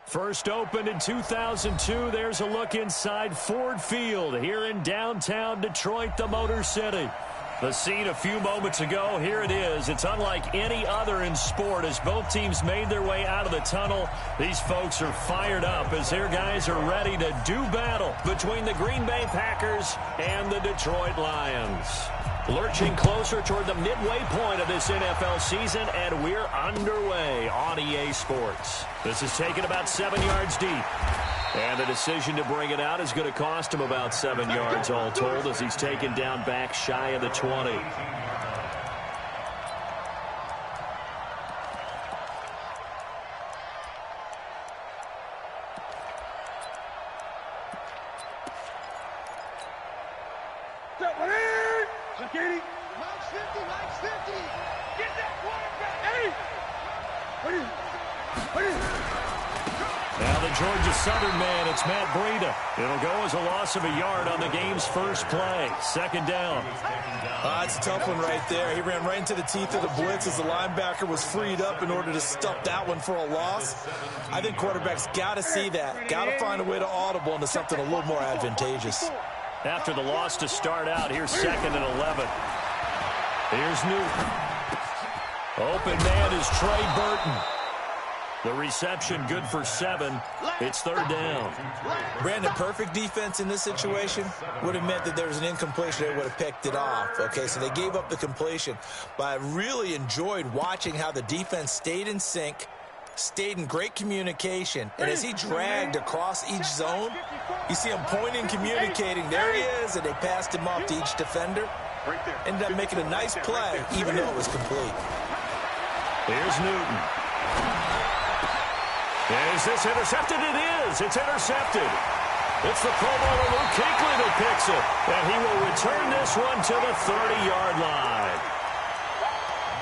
First opened in 2002, there's a look inside Ford Field here in downtown Detroit, the Motor City. The scene a few moments ago, here it is. It's unlike any other in sport as both teams made their way out of the tunnel. These folks are fired up as their guys are ready to do battle between the Green Bay Packers and the Detroit Lions. Lurching closer toward the midway point of this NFL season, and we're underway on EA Sports. This is taken about 7 yards deep. And the decision to bring it out is going to cost him about 7 yards all told as he's taken down back shy of the 20. Now the Georgia Southern man, it's Matt Breida. It'll go as a loss of a yard on the game's first play. Second down. It's a tough one right there. He ran right into the teeth of the blitz as the linebacker was freed up in order to stuff that one for a loss. I think quarterbacks got to see that. Got to find a way to audible into something a little more advantageous. After the loss to start out, here's 2nd and 11. Here's Newton. Open man is Trey Burton. The reception good for 7. It's 3rd down. Brandon, perfect defense in this situation would have meant that there was an incompletion. They would have picked it off. Okay, so they gave up the completion. But I really enjoyed watching how the defense stayed in sync, stayed in great communication. And as he dragged across each zone, you see him pointing, communicating. There he is, and they passed him off to each defender. Ended up making a nice play, even though it was complete. Here's Newton. Is this intercepted? It is. It's intercepted. It's the Pro Bowler Luke Kuechly that picks it. And he will return this one to the 30-yard line.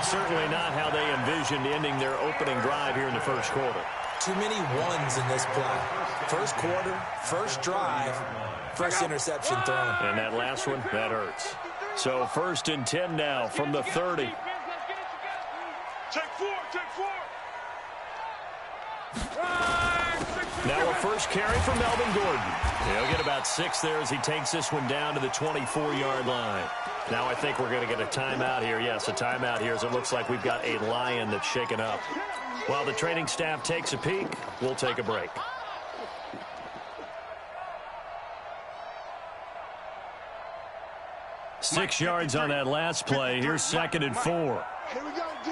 Certainly not how they envisioned ending their opening drive here in the first quarter. Too many ones in this play. First quarter, first drive, first interception thrown. And that last one, that hurts. So 1st and 10 now from the 30. Take 4, take 4. Now a first carry from Melvin Gordon. He'll get about 6 there as he takes this one down to the 24-yard line. Now I think we're going to get a timeout here. Yes, a timeout here as it looks like we've got a Lion that's shaken up. While the training staff takes a peek, we'll take a break. Six yards on that last play. Here's 2nd and 4. Here we go, D.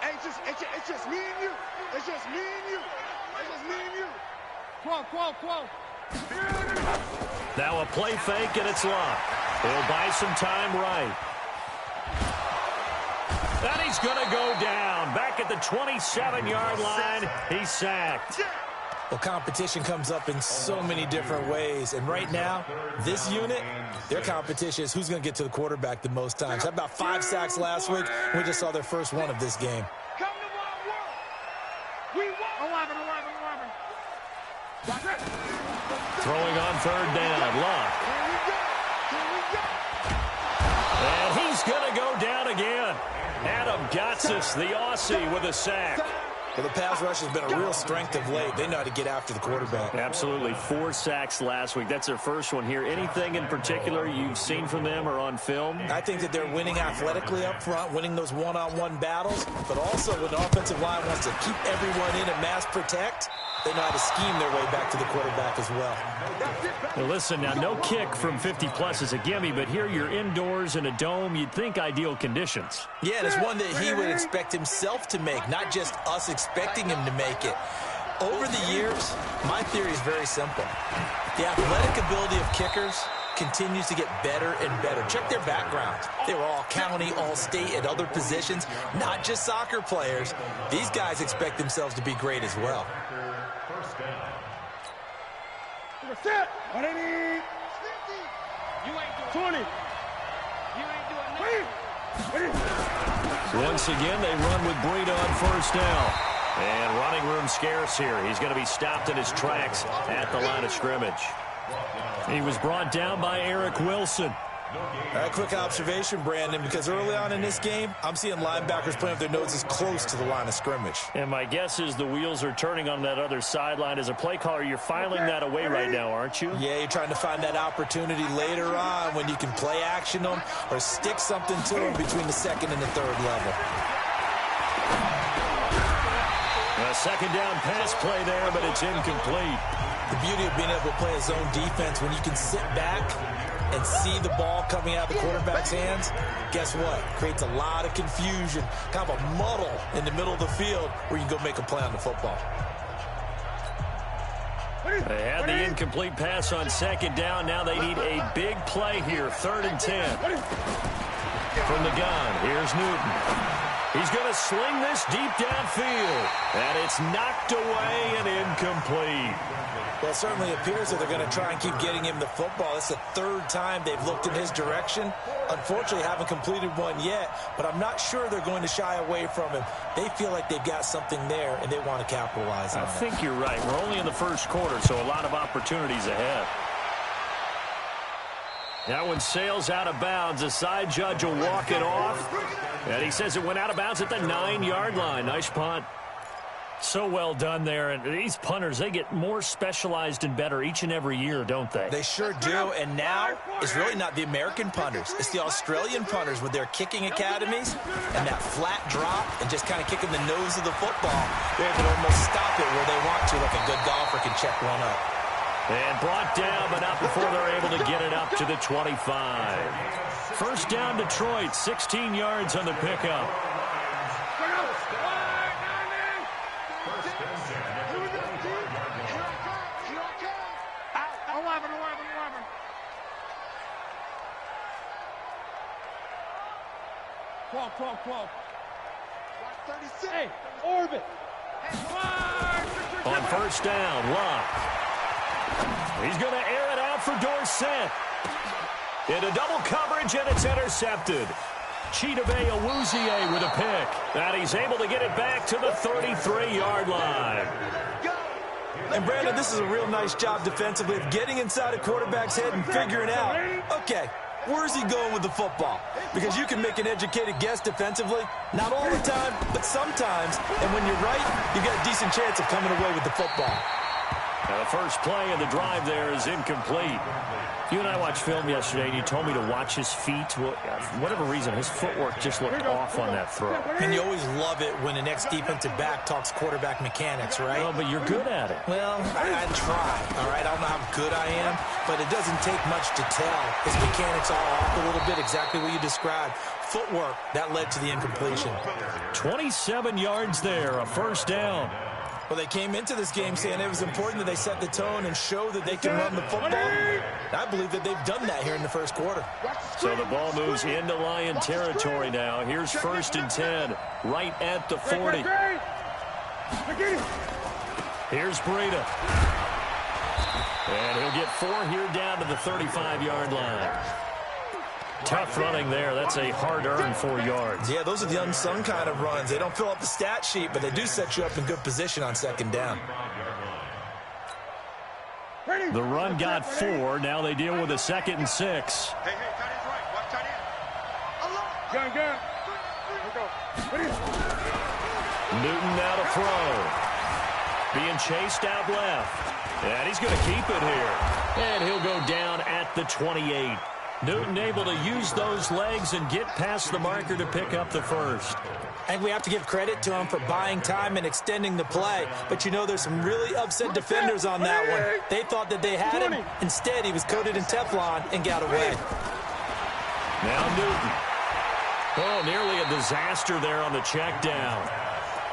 Hey, it's just me and you. It's just me and you. It's just me and you. Quo. Now a play fake, and it's locked. He'll buy some time right. And he's going to go down. Back at the 27-yard line, he's sacked. Well, competition comes up in so many different ways. And right now, this unit, their competition is who's going to get to the quarterback the most times. Had about 5 sacks last week. We just saw their first one of this game. Come to my work. We won. 11. Throwing on 3rd down. Lock. And he's going to go down again. Adam Gotsis, the Aussie, with a sack. Well, the pass rush has been a real strength of late. They know how to get after the quarterback. Absolutely. 4 sacks last week. That's their first one here. Anything in particular you've seen from them or on film? I think that they're winning athletically up front, winning those one-on-one battles, but also when the offensive line wants to keep everyone in and mass protect, they know how to scheme their way back to the quarterback as well. Now listen, now no kick from 50-plus is a gimme, but here you're indoors in a dome. You'd think ideal conditions. Yeah, and it's one that he would expect himself to make, not just us expecting him to make it. Over the years, my theory is very simple. The athletic ability of kickers continues to get better and better. Check their backgrounds. They were all county, all state, at other positions, not just soccer players. These guys expect themselves to be great as well. Set. What do they need? 20. Once again, they run with Breida on 1st down. And running room scarce here. He's going to be stopped in his tracks at the line of scrimmage. He was brought down by Eric Wilson. Quick observation, Brandon, because early on in this game, I'm seeing linebackers playing with their noses close to the line of scrimmage. And my guess is the wheels are turning on that other sideline. As a play caller, you're filing that away right now, aren't you? Yeah, you're trying to find that opportunity later on when you can play action them or stick something to them between the second and the third level. A second down pass play there, but it's incomplete. The beauty of being able to play a zone defense, when you can sit back and see the ball coming out of the quarterback's hands, guess what? Creates a lot of confusion, kind of a muddle in the middle of the field where you can go make a play on the football. They had the incomplete pass on second down. Now they need a big play here, 3rd and 10. From the gun, here's Newton. He's going to sling this deep downfield, and it's knocked away and incomplete. Well, it certainly appears that they're going to try and keep getting him the football. It's the 3rd time they've looked in his direction. Unfortunately, haven't completed one yet, but I'm not sure they're going to shy away from him. They feel like they've got something there, and they want to capitalize on it. I think you're right. We're only in the first quarter, so a lot of opportunities ahead. That one sails out of bounds. The side judge will walk it off, and he says it went out of bounds at the 9-yard line. Nice punt. So well done there. And these punters, they get more specialized and better each and every year, don't they? They sure do. And now it's really not the American punters. It's the Australian punters with their kicking academies and that flat drop and just kind of kicking the nose of the football. They're able to almost stop it where they want to, like a good golfer can check one up. And brought down, but not before they're able to get it up to the 25. First down, Detroit, 16 yards on the pickup. Qual. 36. Hey, orbit. On first down, Locke. He's going to air it out for Dorsett. Into double coverage, and it's intercepted. Chidobe Awuzie with a pick. And he's able to get it back to the 33-yard line. And, Brandon, this is a real nice job defensively of getting inside a quarterback's head and figuring out, okay, where's he going with the football? Because you can make an educated guess defensively, not all the time, but sometimes. And when you're right, you got a decent chance of coming away with the football. Now the first play of the drive there is incomplete. You and I watched film yesterday, and you told me to watch his feet. Well, for whatever reason, his footwork just looked off on that throw. And you always love it when the next defensive back talks quarterback mechanics, right? Well, but you're good at it. Well, I try, all right? I don't know how good I am, but it doesn't take much to tell. His mechanics are off a little bit, exactly what you described. Footwork, that led to the incompletion. 27 yards there, a first down. Well, they came into this game saying it was important that they set the tone and show that they can run the football. I believe that they've done that here in the first quarter. So the ball moves into Lion territory now. Here's 1st and 10, right at the 40. Here's Breida. And he'll get 4 here down to the 35-yard line. Tough running there. That's a hard-earned 4 yards. Yeah, those are the unsung kind of runs. They don't fill up the stat sheet, but they do set you up in good position on second down. The run got 4. Now they deal with a 2nd and 6. Hey, tight end's right. Watch tight end. Gun. Newton now to throw. Being chased out left. And he's going to keep it here. And he'll go down at the 28. Newton able to use those legs and get past the marker to pick up the first. I think we have to give credit to him for buying time and extending the play. But, you know, there's some really upset defenders on that one. They thought that they had him. Instead, he was coated in Teflon and got away. Now Newton. Oh, nearly a disaster there on the check down.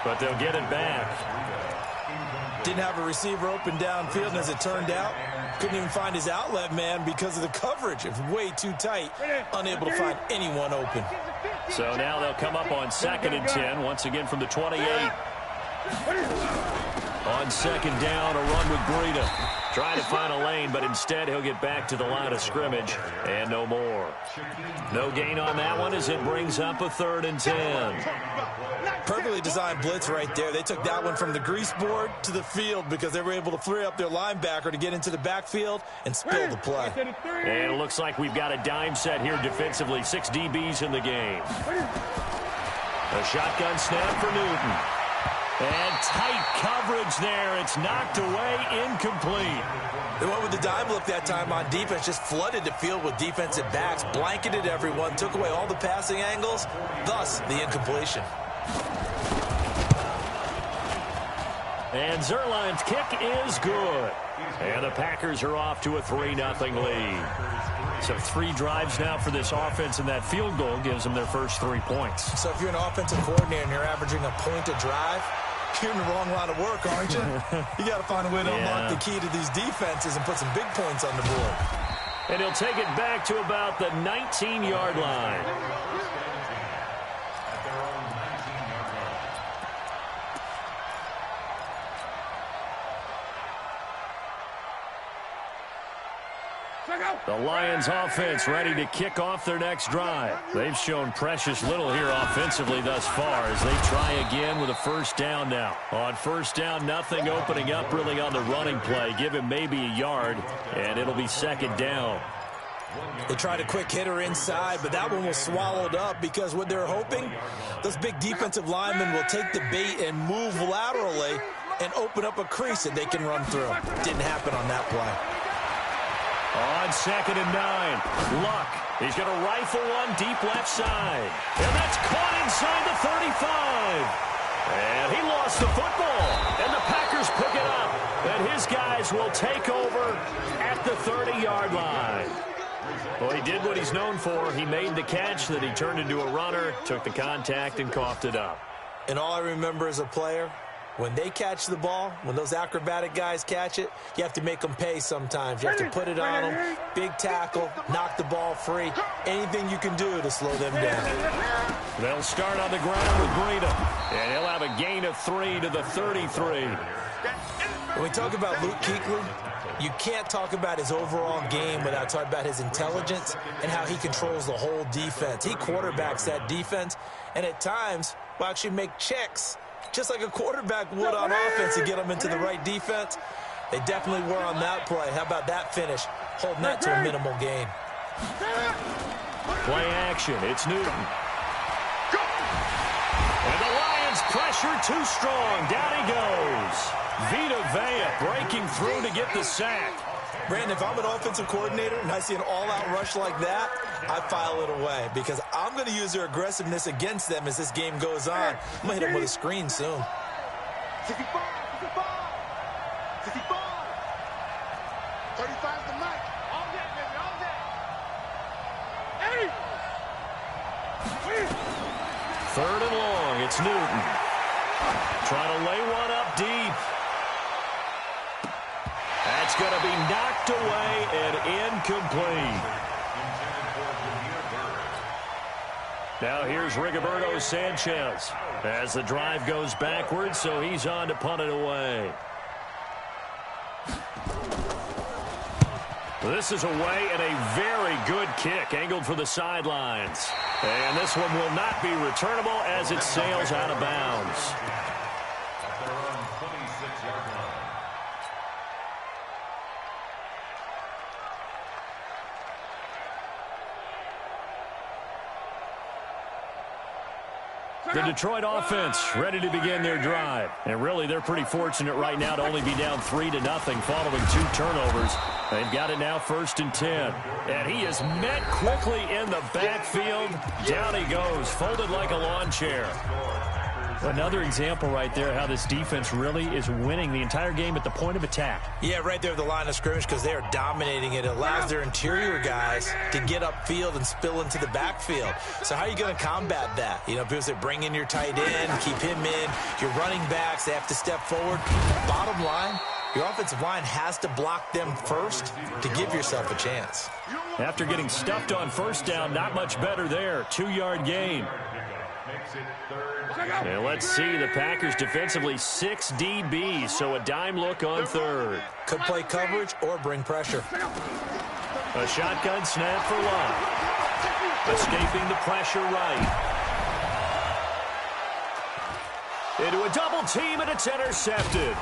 But they'll get it back. Didn't have a receiver open downfield, and as it turned out, couldn't even find his outlet man because of the coverage. It was way too tight, unable to find anyone open. So now they'll come up on 2nd and 10, once again from the 28. On 2nd down, a run with Breida. Trying to find a lane, but instead he'll get back to the line of scrimmage and no more. No gain on that one as it brings up a 3rd and 10. Perfectly designed blitz right there. They took that one from the grease board to the field because they were able to free up their linebacker to get into the backfield and spill the play. And it looks like we've got a dime set here defensively. 6 DBs in the game. A shotgun snap for Newton. And tight coverage there. It's knocked away, incomplete. They went with the dime look that time on defense, just flooded the field with defensive backs, blanketed everyone, took away all the passing angles, thus the incompletion. And Zerline's kick is good. And the Packers are off to a 3-0 lead. So 3 drives now for this offense, and that field goal gives them their first 3 points. So if you're an offensive coordinator and you're averaging a point a drive, you're in the wrong line of work, aren't you? You got to find a way to unlock the key to these defenses and put some big points on the board. And he'll take it back to about the 19-yard line. The Lions offense ready to kick off their next drive. They've shown precious little here offensively thus far as they try again with a 1st down now. On 1st down, nothing opening up really on the running play. Give him maybe a yard, and it'll be 2nd down. They tried a quick hitter inside, but that one was swallowed up because what they're hoping, those big defensive linemen will take the bait and move laterally and open up a crease that they can run through. Didn't happen on that play. On 2nd and 9, Luck. He's going to rifle one deep left side. And that's caught inside the 35. And he lost the football. And the Packers pick it up. And his guys will take over at the 30-yard line. Well, he did what he's known for. He made the catch that he turned into a runner, took the contact, and coughed it up. And all I remember as a player, when they catch the ball, when those acrobatic guys catch it, you have to make them pay sometimes. You have to put it on them, big tackle, knock the ball free, anything you can do to slow them down. They'll start on the ground with Breida, and he'll have a gain of 3 to the 33. When we talk about Luke Kuechly, you can't talk about his overall game without talking about his intelligence and how he controls the whole defense. He quarterbacks that defense, and at times will actually make checks, just like a quarterback would on offense to get them into the right defense. They definitely were on that play. How about that finish? Holding that to a minimal gain. Play action. It's Newton. And the Lions pressure too strong. Down he goes. Vita Vea breaking through to get the sack. Brandon, if I'm an offensive coordinator and I see an all-out rush like that, I file it away because I'm going to use their aggressiveness against them as this game goes on. I'm going to hit them with a screen soon. 65, 65, 65. 35's the mic. All that, baby, all that. 3rd and long. It's Newton. Trying to lay one up deep. That's going to be knocked away and incomplete. Now here's Rigoberto Sanchez as the drive goes backwards, so he's on to punt it away. This is away and a very good kick angled for the sidelines. And this one will not be returnable as it sails out of bounds. The Detroit offense ready to begin their drive. And really, they're pretty fortunate right now to only be down 3-0 following 2 turnovers. They've got it now 1st and 10. And he is met quickly in the backfield. Down he goes, folded like a lawn chair. Another example right there how this defense really is winning the entire game at the point of attack. Yeah, right there at the line of scrimmage because they are dominating it. It allows their interior guys to get upfield and spill into the backfield. So how are you going to combat that? You know, people say bring in your tight end, keep him in. Your running backs, they have to step forward. Bottom line, your offensive line has to block them first to give yourself a chance. After getting stuffed on 1st down, not much better there. 2-yard gain. And let's see, the Packers defensively 6 DBs, so a dime look on third. Could play coverage or bring pressure. A shotgun snap for Love. Escaping the pressure right. Into a double team, and it's intercepted.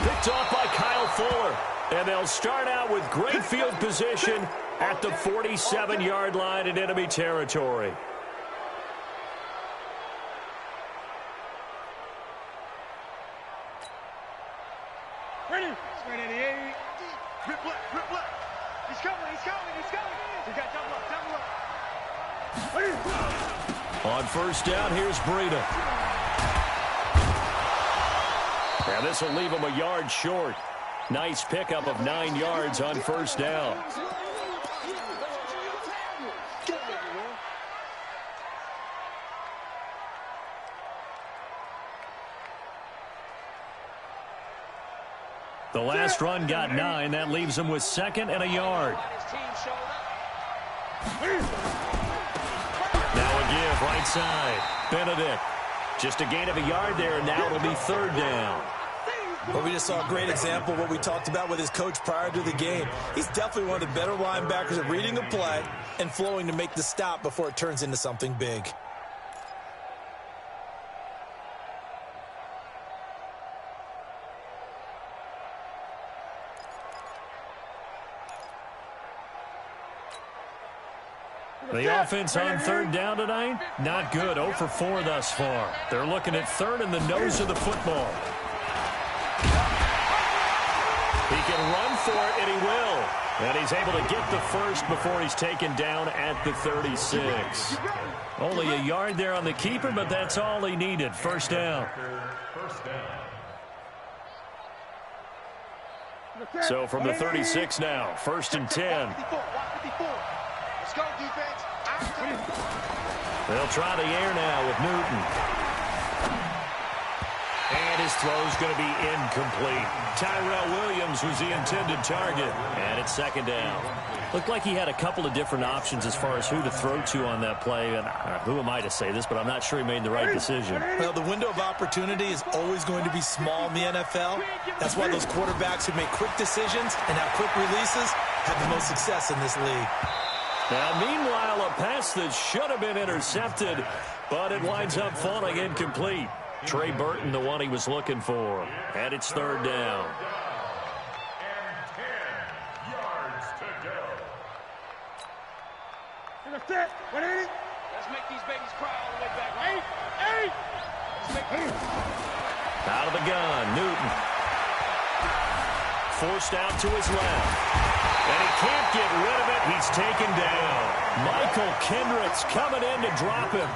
Picked off by Kyle Fuller. And they'll start out with great field position at the 47-yard line in enemy territory. Ready. Straight at the 80. Rip left. He's coming. He got double up. On first down, here's Breida. Now this will leave him a yard short. Nice pickup of 9 yards on first down. The last run got 9. That leaves him with 2nd and a yard. Now a give right side. Benedict. Just a gain of a yard there, and now it'll be 3rd down. Well, we just saw a great example of what we talked about with his coach prior to the game. He's definitely one of the better linebackers at reading a play and flowing to make the stop before it turns into something big. The offense on 3rd down tonight, not good. 0 for 4 thus far. They're looking at 3rd in the nose of the football. He can run for it, and he will. And he's able to get the first before he's taken down at the 36. Only a yard there on the keeper, but that's all he needed. First down. So from the 36 now, 1st and 10. Let's go, defense. They'll try the air now with Newton. And his throw's going to be incomplete. Tyrell Williams was the intended target. And it's 2nd down. Looked like he had a couple of different options as far as who to throw to on that play. And who am I to say this, but I'm not sure he made the right decision. Well, the window of opportunity is always going to be small in the NFL. That's why those quarterbacks who make quick decisions and have quick releases have the most success in this league. Now, meanwhile, a pass that should have been intercepted, but it winds up falling incomplete. Trey Burton, the one he was looking for. And it's 3rd down. And 10 yards to go. In the set. 180. Let's make these babies cry all the way back. 8. Out of the gun, Newton. Forced out to his left. And he can't get rid of it. He's taken down. Michael Kendricks coming in to drop him.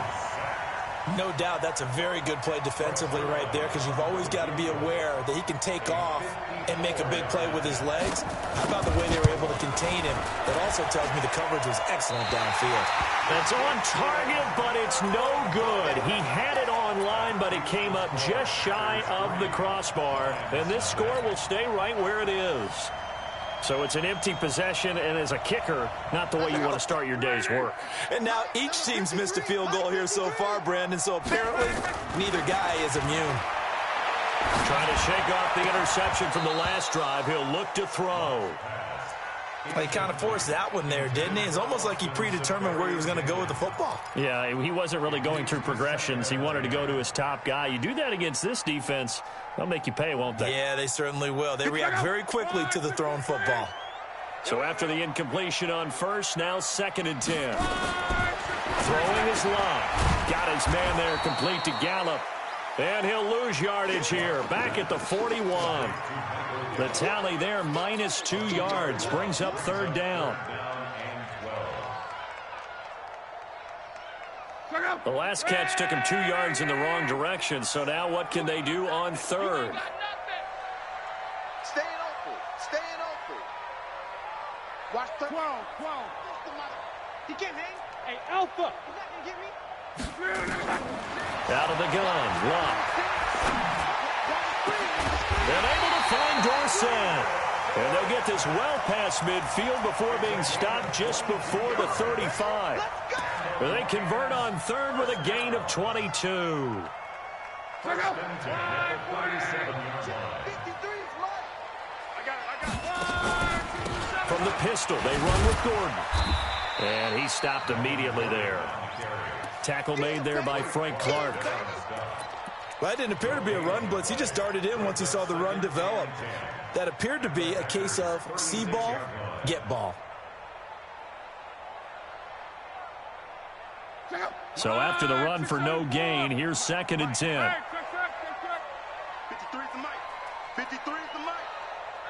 No doubt that's a very good play defensively right there, because you've always got to be aware that he can take off and make a big play with his legs. How about the way they were able to contain him? That also tells me the coverage was excellent downfield. That's on target, but it's no good. He had it on line, but it came up just shy of the crossbar. And this score will stay right where it is. So it's an empty possession, and as a kicker, not the way you want to start your day's work. And now each team's missed a field goal here so far, Brandon, so apparently neither guy is immune. Trying to shake off the interception from the last drive. He'll look to throw. Well, he kind of forced that one there, didn't he? It's almost like he predetermined where he was going to go with the football. Yeah, he wasn't really going through progressions. He wanted to go to his top guy. You do that against this defense, they'll make you pay, won't they? Yeah, they certainly will. They react very quickly to the thrown football. So after the incompletion on first, now 2nd and 10. Throwing is Love. Got his man there complete to Gallup. And he'll lose yardage here. Back at the 41. The tally there, minus 2 yards. Brings up 3rd down. The last catch took him 2 yards in the wrong direction. So now what can they do on 3rd? Staying open. Watch the 12. He can't hang. Hey, Alpha. He's not going to get me. Out of the gun, Love. And able to find Dorsett. And they'll get this well past midfield before being stopped just before the 35. They convert on third with a gain of 22. From the pistol, they run with Gordon. And he stopped immediately there. Tackle made there by Frank Clark. Well, that didn't appear to be a run blitz. He just darted in once he saw the run develop. That appeared to be a case of see ball, get ball. So after the run for no gain, here's 2nd and 10. 53's the mic. 53's the mic.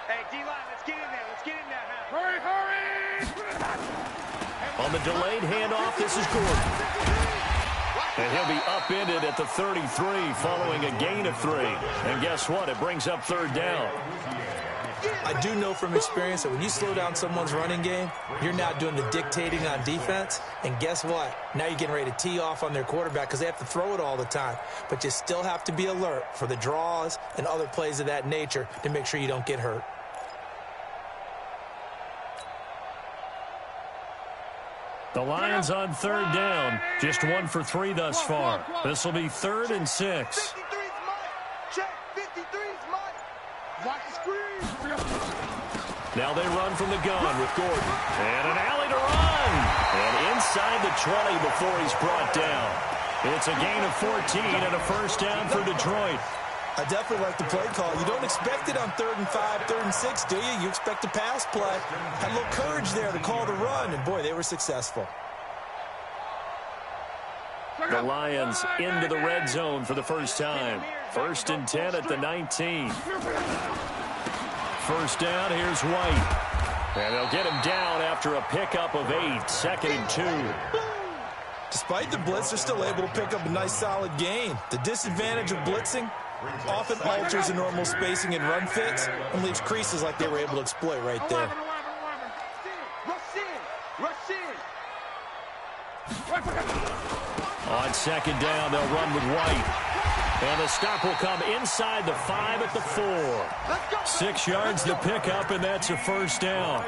Hey, D-line, let's get in there. Let's get in there. Hurry, hurry. On the delayed handoff, this is Gordon. And he'll be upended at the 33 following a gain of 3. And guess what? It brings up 3rd down. I do know from experience that when you slow down someone's running game, you're now doing the dictating on defense. And guess what? Now you're getting ready to tee off on their quarterback because they have to throw it all the time. But you still have to be alert for the draws and other plays of that nature to make sure you don't get hurt. The Lions on 3rd down. Just 1 for 3 thus far. This will be 3rd and 6. 53's mic. Check. 53's mic. Watch the screen. Now they run from the gun with Gordon. And an alley to run. And inside the 20 before he's brought down. It's a gain of 14 and a 1st down for Detroit. I definitely like the play call. You don't expect it on 3rd and 5, 3rd and 6, do you? You expect a pass play. Had a little courage there to call the run, and boy, they were successful. The Lions into the red zone for the first time. 1st and 10 at the 19. 1st down, here's White. And they'll get him down after a pickup of 8. 2nd and 2. Despite the blitz, they're still able to pick up a nice solid gain. The disadvantage of blitzing often alters the normal spacing and run fits and leaves creases like they were able to exploit right there. On 2nd down, they'll run with White. And the stop will come inside the 5 at the 4. 6 yards to pick up, and that's a 1st down.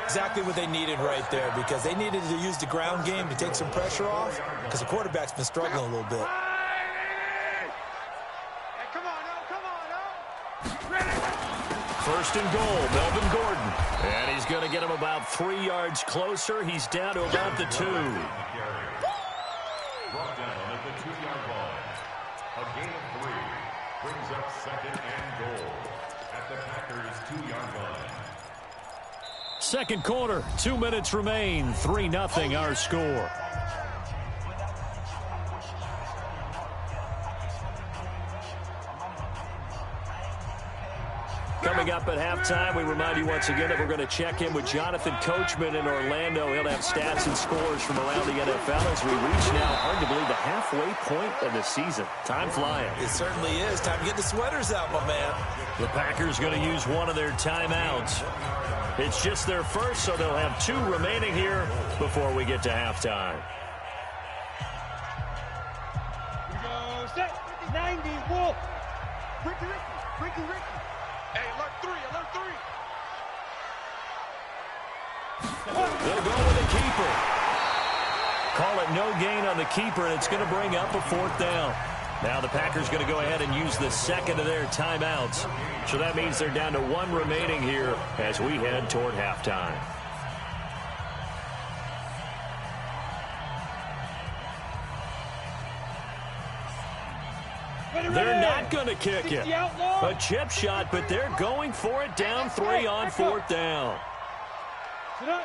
Exactly what they needed right there because they needed to use the ground game to take some pressure off because the quarterback's been struggling a little bit. First and goal, Melvin Gordon. And he's going to get him about 3 yards closer. He's down to about the 2. Brought down at the 2-yard line. A gain of 3 brings up 2nd and goal at the Packers' 2-yard line. 2nd quarter, 2 minutes remain. 3-0 our score. Coming up at halftime, we remind you once again that we're going to check in with Jonathan Coachman in Orlando. He'll have stats and scores from around the NFL as we reach now, hard to believe, the halfway point of the season. Time flying. It certainly is. Time to get the sweaters out, my man. The Packers going to use one of their timeouts. It's just their first, so they'll have 2 remaining here before we get to halftime. We go set. 90 Wolf. Ricky. Hey, alert 3. They'll go with the keeper. Call it no gain on the keeper, and it's going to bring up a 4th down. Now the Packers going to go ahead and use the 2nd of their timeouts. So that means they're down to 1 remaining here as we head toward halftime. They're not going to kick it. A chip shot, but they're going for it down 3 on 4th down. Mike,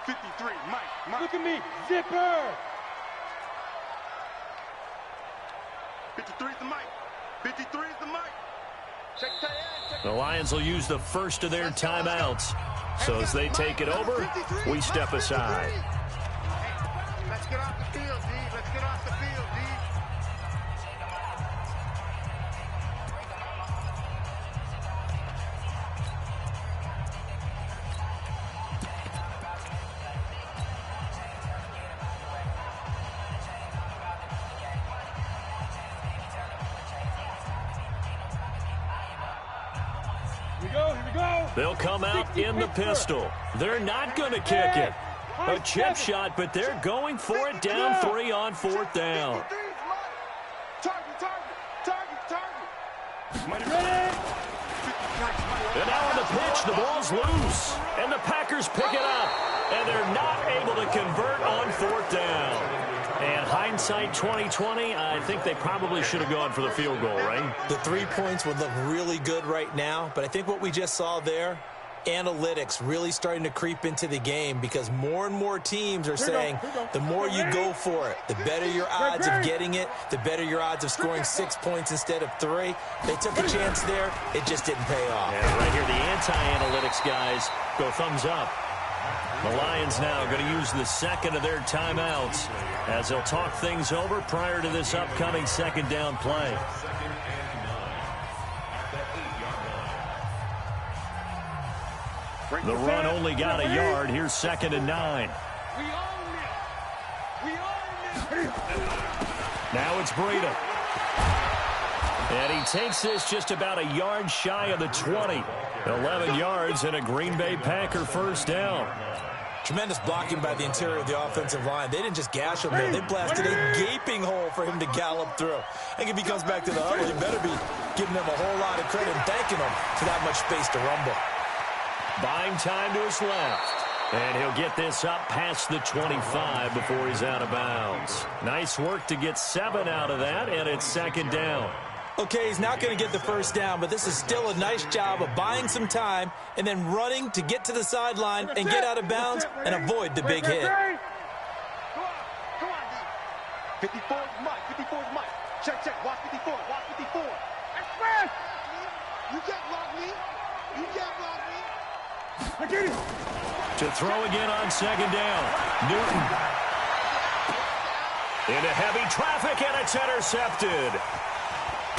53, Mike. Look at me, zipper. 53's the mic. 53's the mic. Check the end. The Lions will use the first of their timeouts. So as they take it over, we step aside. Let's get off the field, D. Let's get off the field, D. They'll come out in the pistol. They're not going to kick it. A chip shot, but they're going for it down 3 on 4th down. And now on the pitch, the ball's loose. And the Packers pick it up. And they're not able to convert on 4th down. And hindsight 2020, I think they probably should have gone for the field goal, right? The 3 points would look really good right now, but I think what we just saw there, analytics really starting to creep into the game because more and more teams are saying the more you go for it, the better your odds of getting it, the better your odds of scoring 6 points instead of 3. They took a chance there. It just didn't pay off. Yeah, right here, the anti-analytics guys go thumbs up. The Lions now going to use the second of their timeouts as they'll talk things over prior to this upcoming second down play. The run only got a yard. Here's 2nd and 9. Now it's Breida. And he takes this just about a yard shy of the 20. 11 yards and a Green Bay Packer first down. Tremendous blocking by the interior of the offensive line. They didn't just gash him there. They blasted a gaping hole for him to gallop through. I think if he comes back to the huddle, you better be giving him a whole lot of credit and thanking him for that much space to rumble. Buying time to his left. And he'll get this up past the 25 before he's out of bounds. Nice work to get 7 out of that, and it's 2nd down. Okay, he's not going to get the first down, but this is still a nice job of buying some time and then running to get to the sideline and get out of bounds and avoid the big hit. Come on, 54 is Mike. 54 is Mike. Check. Watch 54. Watch 54. Express! You can't block me. You can't block me. I get it. To throw again on 2nd down. Newton. Into heavy traffic, and it's intercepted.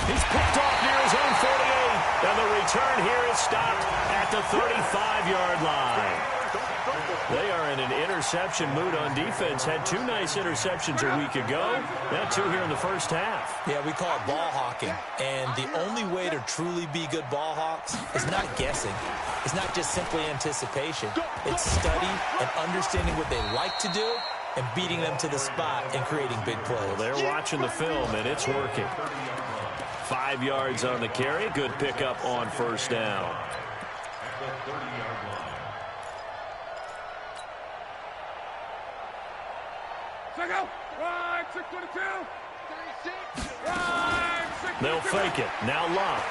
He's picked off near his own 48, and the return here is stopped at the 35-yard line. They are in an interception mood on defense. Had 2 nice interceptions a week ago. Now 2 here in the first half. Yeah, we call it ball hawking. And the only way to truly be good ball hawks is not guessing. It's not just simply anticipation. It's study and understanding what they like to do and beating them to the spot and creating big plays. Well, they're watching the film, and it's working. 5 yards on the carry. Good pickup on first down. Check out. Right, 622. They'll fake it. Now Locke.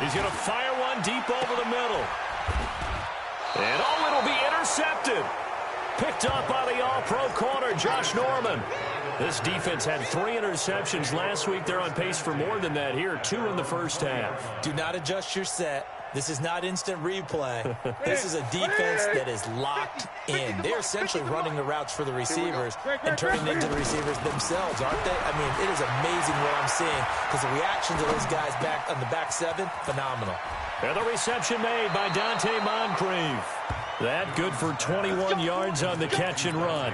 He's going to fire one deep over the middle. And it'll be intercepted. Picked up by the all-pro corner, Josh Norman. This defense had 3 interceptions last week. They're on pace for more than that here. 2 in the first half. Do not adjust your set. This is not instant replay. This is a defense that is locked in. They're essentially running the routes for the receivers and turning into the receivers themselves, aren't they? I mean, it is amazing what I'm seeing because the reactions of those guys back on the back 7, phenomenal. And the reception made by Dante Moncrief. That good for 21 yards on the catch and run.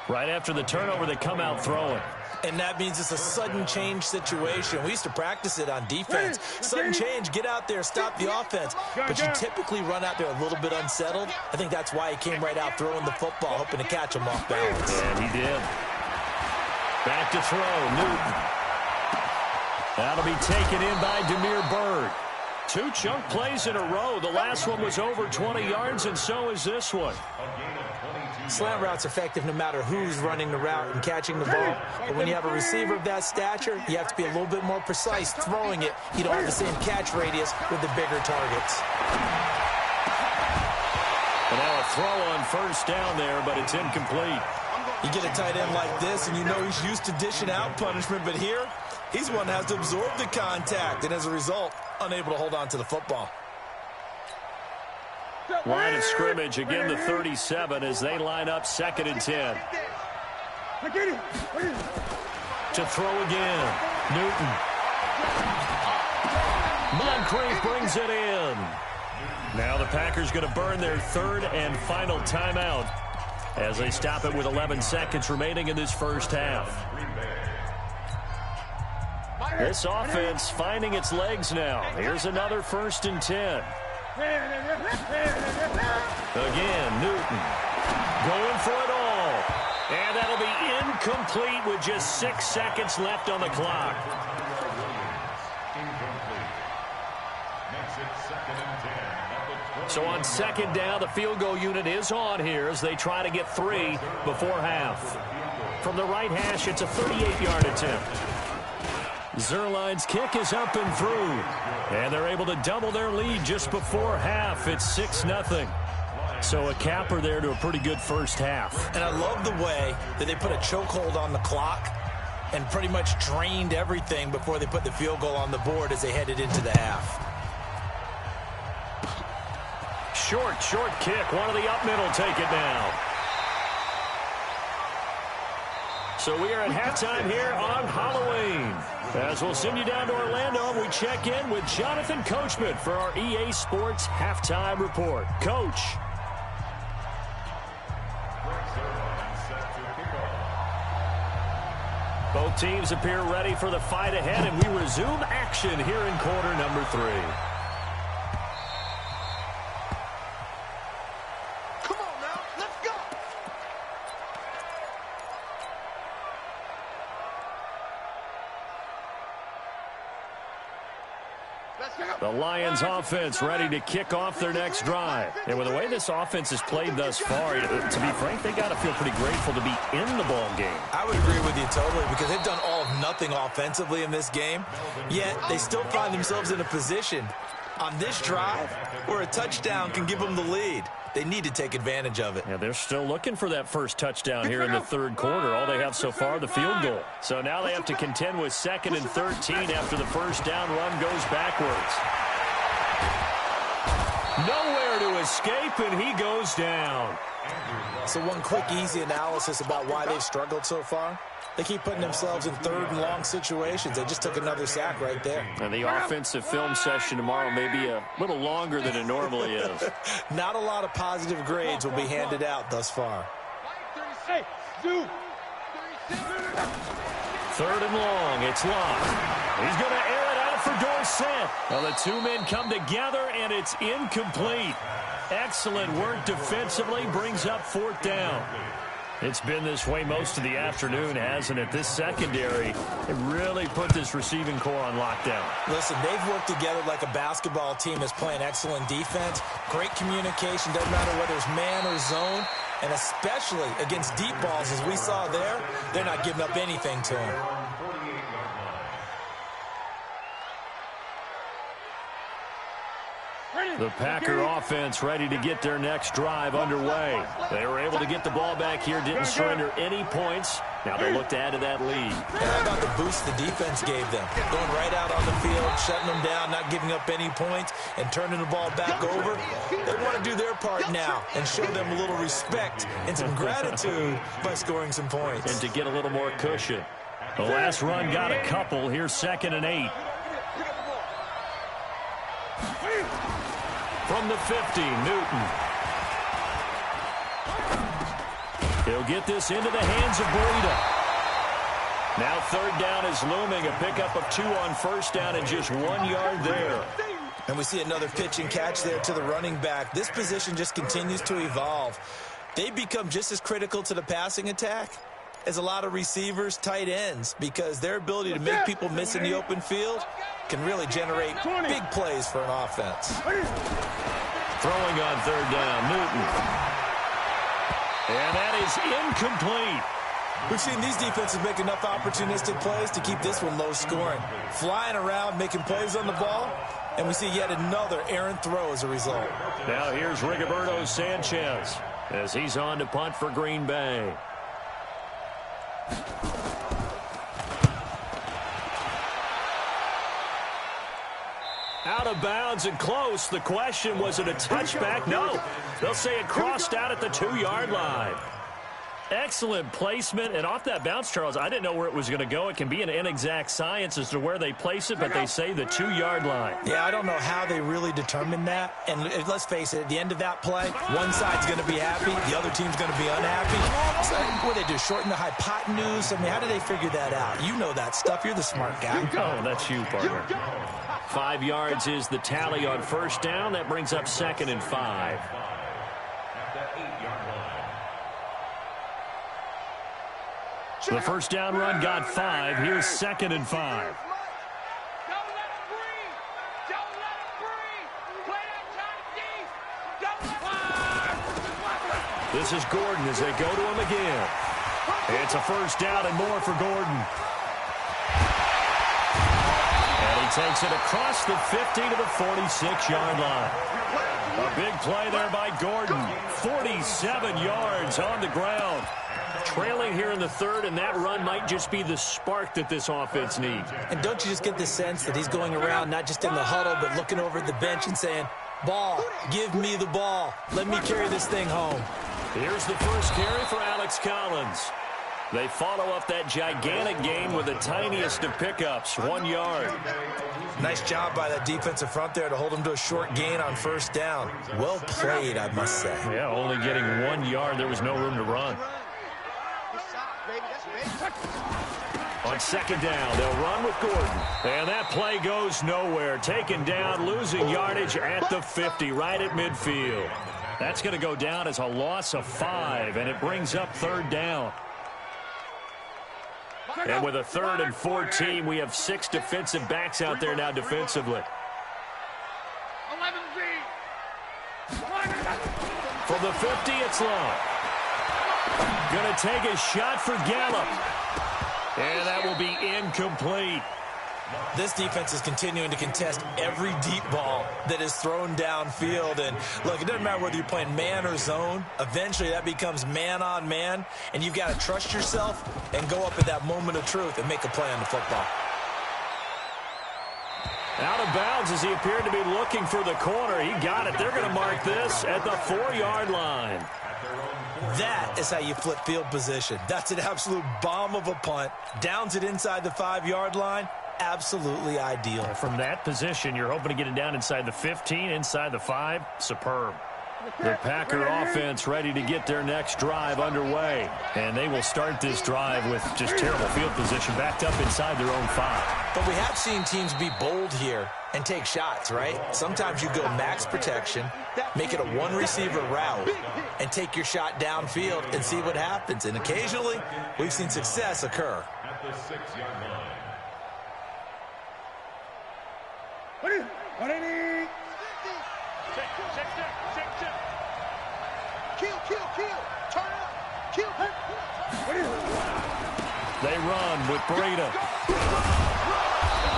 Right after the turnover, they come out throwing. And that means it's a sudden change situation. We used to practice it on defense. Sudden change, get out there, stop the offense. But you typically run out there a little bit unsettled. I think that's why he came right out throwing the football, hoping to catch him off balance. And he did. Back to throw, Newton. That'll be taken in by Damiere Byrd. 2 chunk plays in a row. The last one was over 20 yards, and so is this one. Slant route's effective no matter who's running the route and catching the ball. But when you have a receiver of that stature, you have to be a little bit more precise throwing it. You don't have the same catch radius with the bigger targets. And now a throw on first down there, but it's incomplete. You get a tight end like this, and you know he's used to dishing out punishment. But here, he's one that has to absorb the contact, and as a result, unable to hold on to the football. Line of scrimmage, again the 37 as they line up 2nd and 10. To throw again, Newton. Moncrief brings it in. Now the Packers going to burn their 3rd and final timeout as they stop it with 11 seconds remaining in this first half. This offense finding its legs now. Here's another 1st and 10. Again, Newton going for it all. And that'll be incomplete with just 6 seconds left on the clock. So on second down, the field goal unit is on here as they try to get 3 before half. From the right hash, it's a 38-yard attempt. Zerline's kick is up and through. And they're able to double their lead just before half. It's 6-0. So a capper there to a pretty good first half. And I love the way that they put a chokehold on the clock and pretty much drained everything before they put the field goal on the board as they headed into the half. Short kick. One of the up middle take it now. So we are at halftime here on Halloween. As we'll send you down to Orlando, we check in with Jonathan Coachman for our EA Sports Halftime Report. Coach. Both teams appear ready for the fight ahead, and we resume action here in quarter number 3. The Lions offense ready to kick off their next drive. And with the way this offense has played thus far, to be frank, they got to feel pretty grateful to be in the ball game. I would agree with you totally because they've done all of nothing offensively in this game, yet they still find themselves in a position on this drive where a touchdown can give them the lead. They need to take advantage of it. Yeah, they're still looking for that first touchdown here in the third quarter. All they have so far, the field goal. So now they have to contend with 2nd and 13 after the first down run goes backwards. Nowhere to escape, and he goes down. So one quick, easy analysis about why they've struggled so far. They keep putting themselves in 3rd and long situations. They just took another sack right there. And the offensive film session tomorrow may be a little longer than it normally is. Not a lot of positive grades will be handed out thus far. 3rd and long. It's locked. He's going to air it out for Dorsett. Well, the 2 men come together, and it's incomplete. Excellent work defensively. Brings up 4th down. It's been this way most of the afternoon, hasn't it? This secondary, it really put this receiving core on lockdown. Listen, they've worked together like a basketball team that's playing excellent defense. Great communication, doesn't matter whether it's man or zone. And especially against deep balls, as we saw there, they're not giving up anything to them. The Packer offense ready to get their next drive underway. They were able to get the ball back here, didn't surrender any points. Now they look to add to that lead. How about the boost the defense gave them? Going right out on the field, shutting them down, not giving up any points, and turning the ball back over. They want to do their part now and show them a little respect and some gratitude by scoring some points. And to get a little more cushion. The last run got a couple. Here's 2nd and 8. From the 50, Newton. He'll get this into the hands of Breida. Now 3rd down is looming. A pickup of 2 on 1st down and just 1 yard there. And we see another pitch and catch there to the running back. This position just continues to evolve. They become just as critical to the passing attack as a lot of receivers, tight ends, because their ability to make people miss in the open field can really generate big plays for an offense. Throwing on 3rd down, Newton. And that is incomplete. We've seen these defenses make enough opportunistic plays to keep this one low scoring. Flying around, making plays on the ball, and we see yet another errant throw as a result. Now here's Rigoberto Sanchez as he's on to punt for Green Bay. Out of bounds and close. The question, was it a touchback? No. They'll say it crossed out at the 2-yard line. Excellent placement, and off that bounce, Charles, I didn't know where it was going to go. It can be an inexact science as to where they place it, but they say the 2-yard line. Yeah, I don't know how they really determined that. And let's face it, at the end of that play, one side's going to be happy, the other team's going to be unhappy. So, what do they do, shorten the hypotenuse? I mean, how do they figure that out? You know that stuff. You're the smart guy. Oh, that's you, partner. 5 yards is the tally on first down. That brings up 2nd and 5. The first down run got 5. Here's 2nd and 5. Don't let him breathe. Don't let him breathe. Play that time deep. This is Gordon as they go to him again. It's a first down and more for Gordon. And he takes it across the 50 to the 46-yard line. A big play there by Gordon. 47 yards on the ground. Trailing here in the 3rd, and that run might just be the spark that this offense needs. And don't you just get the sense that he's going around not just in the huddle, but looking over at the bench and saying, ball, give me the ball. Let me carry this thing home. Here's the first carry for Alex Collins. They follow up that gigantic gain with the tiniest of pickups, 1 yard. Nice job by that defensive front there to hold him to a short gain on first down. Well played, I must say. Yeah, only getting 1 yard. There was no room to run. On second down, they'll run with Gordon. And that play goes nowhere. Taken down, losing yardage at the 50, right at midfield. That's going to go down as a loss of 5, and it brings up 3rd down. And with a 3rd and 14, we have 6 defensive backs out there now defensively. From the 50, it's long. Going to take a shot for Gallup. And that will be incomplete. This defense is continuing to contest every deep ball that is thrown downfield. And, look, it doesn't matter whether you're playing man or zone. Eventually, that becomes man-on-man. And you've got to trust yourself and go up at that moment of truth and make a play on the football. Out of bounds as he appeared to be looking for the corner. He got it. They're going to mark this at the 4-yard line. That is how you flip field position. That's an absolute bomb of a punt. Downs it inside the 5-yard line. Absolutely ideal. From that position, you're hoping to get it down inside the 15, inside the 5. Superb. The Packer offense ready to get their next drive underway. And they will start this drive with just terrible field position backed up inside their own 5. But we have seen teams be bold here and take shots, right? Sometimes you go max protection, make it a one-receiver route, and take your shot downfield and see what happens. And occasionally, we've seen success occur. At the 6-yard line. What do you need? Check. Kill. Turn it up. Kill. They run with Breida.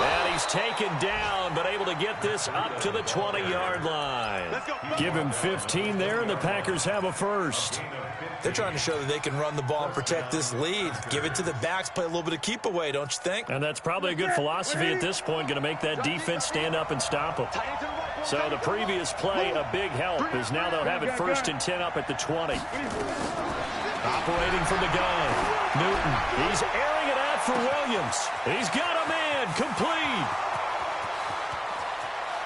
And he's taken down, but able to get this up to the 20-yard line. Give him 15 there, and the Packers have a first. They're trying to show that they can run the ball and protect this lead. Give it to the backs, play a little bit of keep away, don't you think? And that's probably a good philosophy at this point, going to make that defense stand up and stop them. So the previous play, a big help, is now they'll have it 1st and 10 up at the 20. Operating from the gun, Newton. He's airing it out for Williams. He's got a man, complete.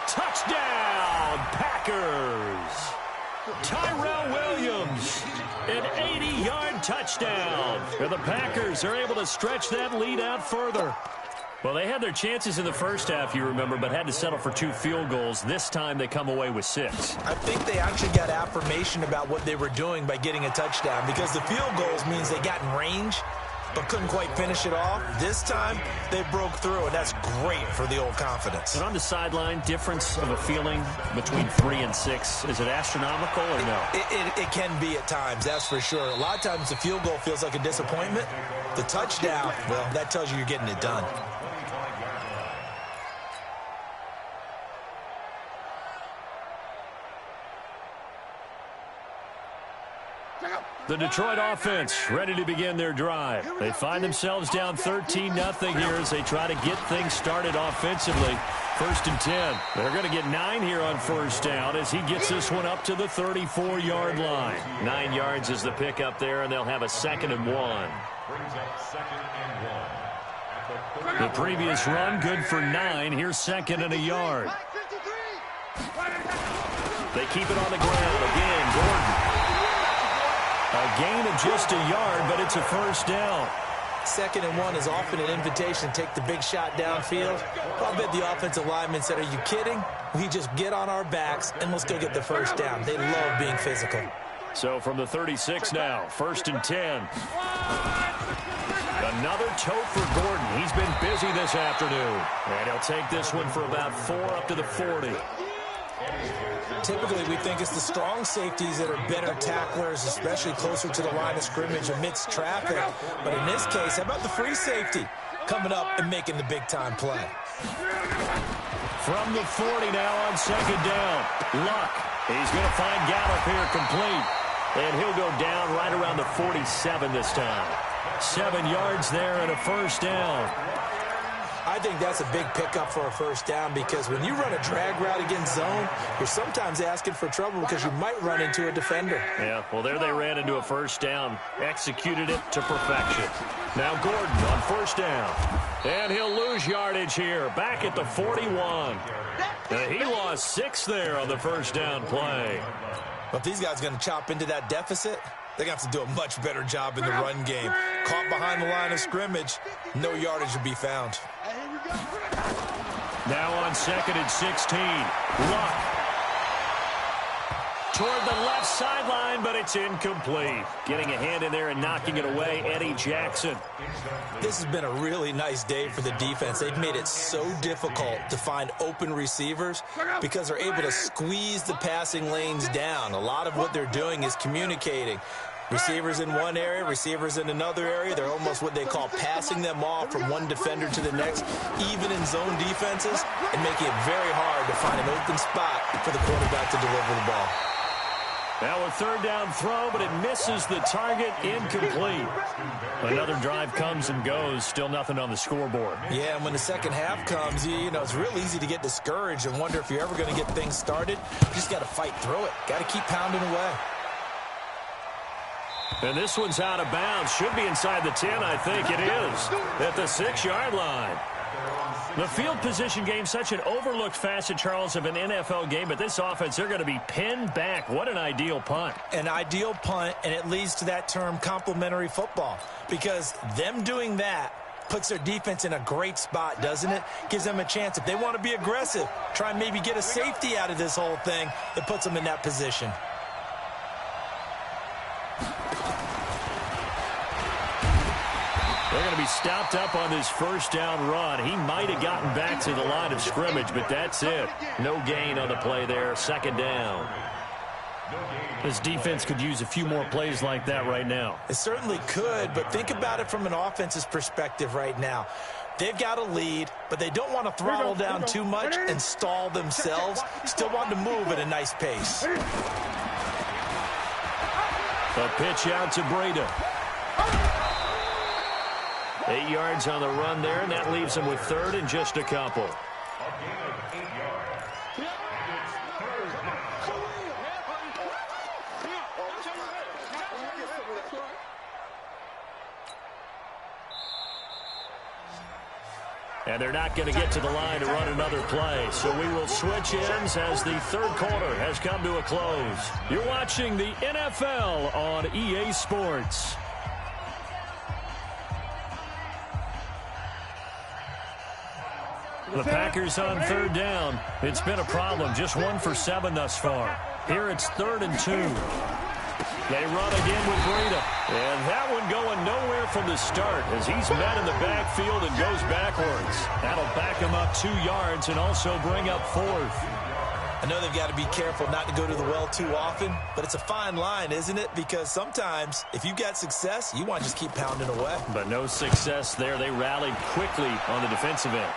Touchdown, Packers. Tyrell Williams, an 80-yard touchdown. And the Packers are able to stretch that lead out further. Well, they had their chances in the first half, you remember, but had to settle for 2 field goals. This time they come away with 6. I think they actually got affirmation about what they were doing by getting a touchdown, because the field goals means they got in range but couldn't quite finish it off. This time they broke through, and that's great for the old confidence. And on the sideline, difference of a feeling between 3 and 6, is it astronomical or no? It can be at times, that's for sure. A lot of times the field goal feels like a disappointment. The touchdown, well, that tells you you're getting it done. The Detroit offense ready to begin their drive. They find themselves down 13-0 here as they try to get things started offensively. First and 10. They're going to get 9 here on first down as he gets this one up to the 34-yard line. 9 yards is the pickup there, and they'll have a 2nd and 1. Brings up 2nd and 1. The previous run good for 9. Here's 2nd and a yard. They keep it on the ground. Again, Gordon. A gain of just a yard, but it's a first down. 2nd and 1 is often an invitation to take the big shot downfield. I bet the offensive lineman said, are you kidding? We just get on our backs and let's go get the first down. They love being physical. So from the 36 now, 1st and 10. Another tote for Gordon. He's been busy this afternoon. And he'll take this one for about 4 up to the 40. Typically, we think it's the strong safeties that are better tacklers, especially closer to the line of scrimmage amidst traffic. But in this case, how about the free safety coming up and making the big-time play? From the 40 now on 2nd down. Luck. He's going to find Gallup here complete. And he'll go down right around the 47 this time. 7 yards there and a first down. I think that's a big pickup for a first down because when you run a drag route against zone, you're sometimes asking for trouble because you might run into a defender. Yeah, well, there they ran into a first down. Executed it to perfection. Now Gordon on first down. And he'll lose yardage here. Back at the 41. He lost 6 there on the first down play. But if these guys are going to chop into that deficit, they're going to have to do a much better job in the run game. Caught behind the line of scrimmage, no yardage to be found. Now on 2nd and 16. Luck. Toward the left sideline, but it's incomplete. Getting a hand in there and knocking it away, Eddie Jackson. This has been a really nice day for the defense. They've made it so difficult to find open receivers because they're able to squeeze the passing lanes down. A lot of what they're doing is communicating. Receivers in one area, receivers in another area. They're almost what they call passing them off from one defender to the next, even in zone defenses, and making it very hard to find an open spot for the quarterback to deliver the ball. Now a 3rd down throw, but it misses the target, incomplete. Another drive comes and goes, still nothing on the scoreboard. Yeah, and when the second half comes, you know, it's real easy to get discouraged and wonder if you're ever going to get things started. You just got to fight through it. Got to keep pounding away. And this one's out of bounds. Should be inside the 10, I think it is. At the 6-yard line. The field position game, such an overlooked facet, Charles, of an NFL game. But this offense, they're going to be pinned back. What an ideal punt. An ideal punt, and it leads to that term complementary football. Because them doing that puts their defense in a great spot, doesn't it? Gives them a chance. If they want to be aggressive, try and maybe get a safety out of this whole thing, it puts them in that position. They're going to be stopped up on this first down run. He might have gotten back to the line of scrimmage, but that's it. No gain on the play there. 2nd down. This defense could use a few more plays like that right now. It certainly could, but think about it from an offense's perspective right now. They've got a lead, but they don't want to throttle down too much and stall themselves. Still want to move at a nice pace. A pitch out to Breda. 8 yards on the run there, and that leaves him with 3rd and just a couple. A gain of 8 yards. And it's 3rd down. And they're not going to get to the line to run another play. So we will switch ends as the 3rd quarter has come to a close. You're watching the NFL on EA Sports. The Packers on 3rd down. It's been a problem. Just 1 for 7 thus far. Here it's 3rd and 2. They run again with Breda. And that one going nowhere from the start as he's met in the backfield and goes backwards. That'll back him up 2 yards and also bring up 4th. I know they've got to be careful not to go to the well too often, but it's a fine line, isn't it? Because sometimes if you've got success, you want to just keep pounding away. But no success there. They rallied quickly on the defensive end.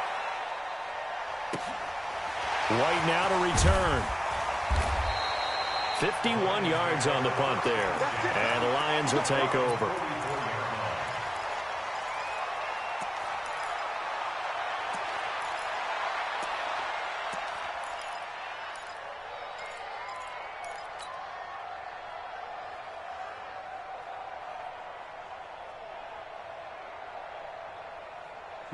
White now to return. 51 yards on the punt there. And the Lions will take over.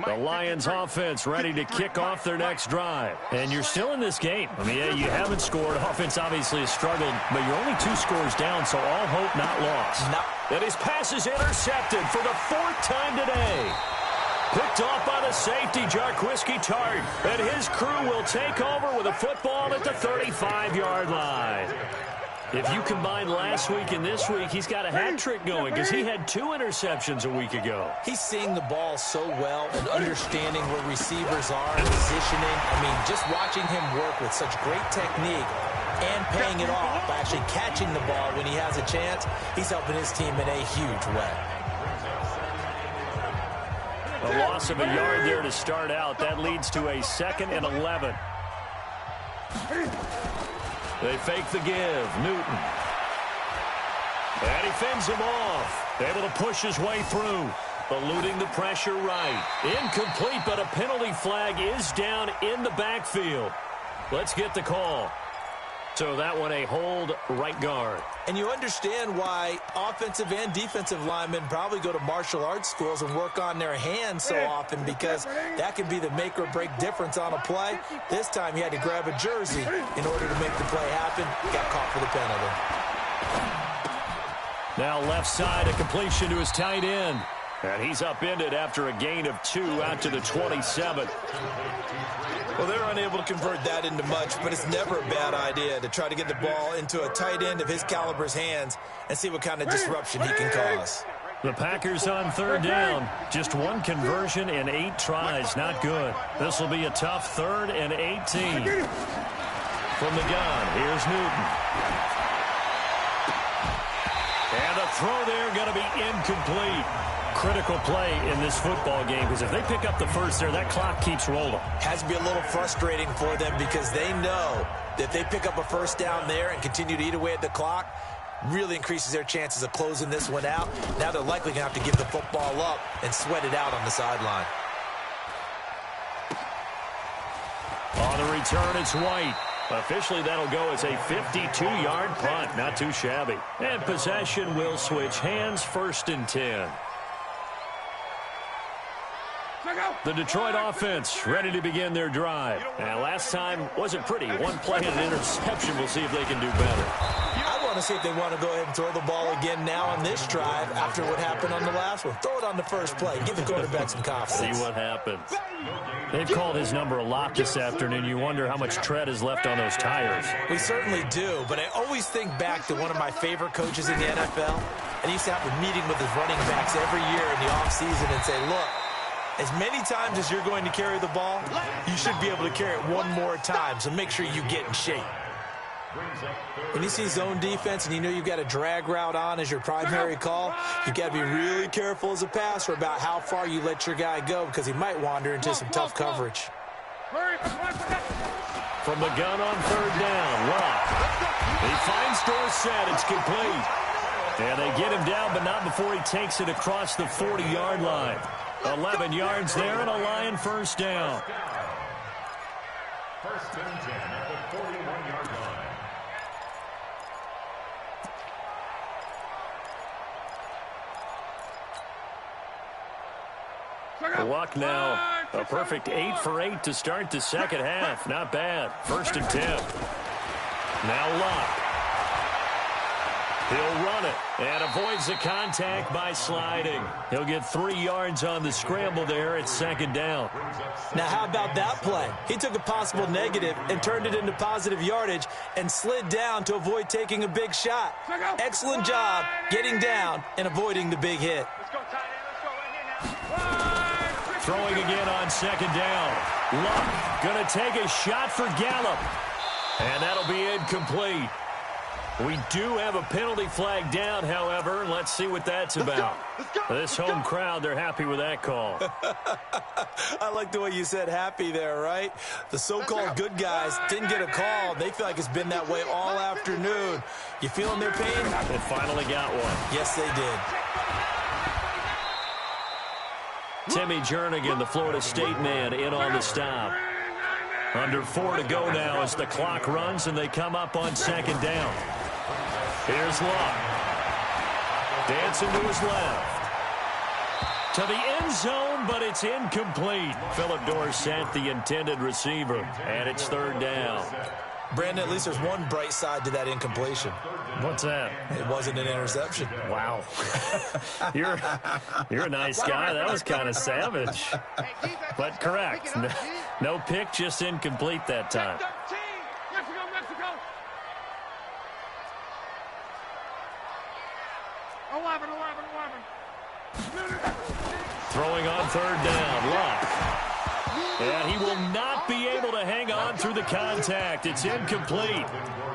The Lions offense ready to kick off their next drive. And you're still in this game. I mean, yeah, you haven't scored. Offense obviously has struggled, but you're only 2 scores down, so all hope not lost. And his pass is intercepted for the 4th time today. Picked off by the safety, Jarquiski Tart. And his crew will take over with a football at the 35-yard line. If you combine last week and this week, he's got a hat trick going because he had 2 interceptions a week ago. He's seeing the ball so well and understanding where receivers are and positioning. I mean, just watching him work with such great technique and paying it off by actually catching the ball when he has a chance, he's helping his team in a huge way. A loss of a yard there to start out. That leads to a 2nd and 11. They fake the give. Newton. And he fends him off. Able to push his way through. Eluding the pressure right. Incomplete, but a penalty flag is down in the backfield. Let's get the call. So that one a hold right guard. And you understand why offensive and defensive linemen probably go to martial arts schools and work on their hands so often, because that can be the make or break difference on a play. This time he had to grab a jersey in order to make the play happen. Got caught for the penalty. Now left side, a completion to his tight end. And he's upended after a gain of 2 out to the 27. Well, they're unable to convert that into much, but it's never a bad idea to try to get the ball into a tight end of his caliber's hands and see what kind of disruption he can cause. The Packers on 3rd down. Just 1 conversion in 8 tries. Not good. This will be a tough 3rd and 18. From the gun, here's Newton. And the throw there going to be incomplete. Critical play in this football game, because if they pick up the first there, that clock keeps rolling. Has to be a little frustrating for them, because they know that if they pick up a first down there and continue to eat away at the clock, really increases their chances of closing this one out. Now they're likely going to have to give the football up and sweat it out on the sideline. On the return, it's White. Officially, that'll go as a 52-yard punt. Not too shabby. And possession will switch hands. 1st and 10. The Detroit offense ready to begin their drive. And last time wasn't pretty. 1 play and an interception. We'll see if they can do better. I want to see if they want to go ahead and throw the ball again now on this drive after what happened on the last one. Throw it on the first play. Give the quarterback some confidence. See what happens. They've called his number a lot this afternoon. You wonder how much tread is left on those tires. We certainly do, but I always think back to one of my favorite coaches in the NFL. And he used to have a meeting with his running backs every year in the offseason and say, look, as many times as you're going to carry the ball, you should be able to carry it 1 more time, so make sure you get in shape. When you see zone defense and you know you've got a drag route on as your primary call, you've got to be really careful as a passer about how far you let your guy go, because he might wander into some tough coverage. From the gun on 3rd down, Locke. He finds Dorsett. It's complete. And they get him down, but not before he takes it across the 40-yard line. 11 yards there and a Lion 1st down. 1st and 10 at the 41-yard line. Luck now. A perfect 8 for 8 to start the 2nd half. Not bad. 1st and 10. Now Luck. He'll run it and avoids the contact by sliding. He'll get 3 yards on the scramble there at 2nd down. Now, how about that play? He took a possible negative and turned it into positive yardage and slid down to avoid taking a big shot. Excellent job getting down and avoiding the big hit. Throwing again on 2nd down. Luck going to take a shot for Gallup. And that'll be incomplete. We do have a penalty flag down, however. Let's see what that's about. This home crowd, they're happy with that call. I like the way you said happy there, right? The so-called good guys didn't get a call. They feel like it's been that way all afternoon. You feeling their pain? They finally got one. Yes, they did. Timmy Jernigan, the Florida State man, in on the stop. Under 4 to go now as the clock runs and they come up on 2nd down. Here's Luck. Dancing to his left. To the end zone. thrown, but it's incomplete. Philip Dorsett, the intended receiver, and it's third down. Brandon, at least there's one bright side to that incompletion. What's that? It wasn't an interception. Wow. You're a nice guy. That was kind of savage. But correct. No pick, just incomplete that time. Mexico. 11. Throwing on third down. Luck. And he will not be able to hang on through the contact. It's incomplete.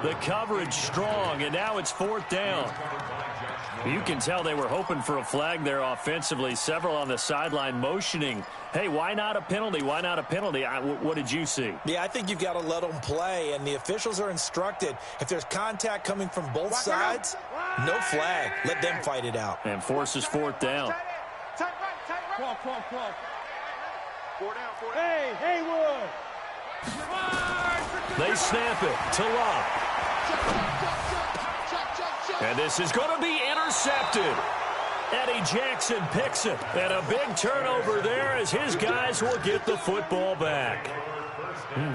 The coverage strong, and now it's fourth down. You can tell they were hoping for a flag there offensively. Several on the sideline motioning, hey, why not a penalty? Why not a penalty? What did you see? Yeah, I think you've got to let them play, and the officials are instructed, if there's contact coming from both sides, no flag. Let them fight it out. And forces fourth down. Tight right. Call. 4 down. Hey, Haywood. They snap it to Love. And this is going to be intercepted. Eddie Jackson picks it. And a big turnover there as his guys will get the football back.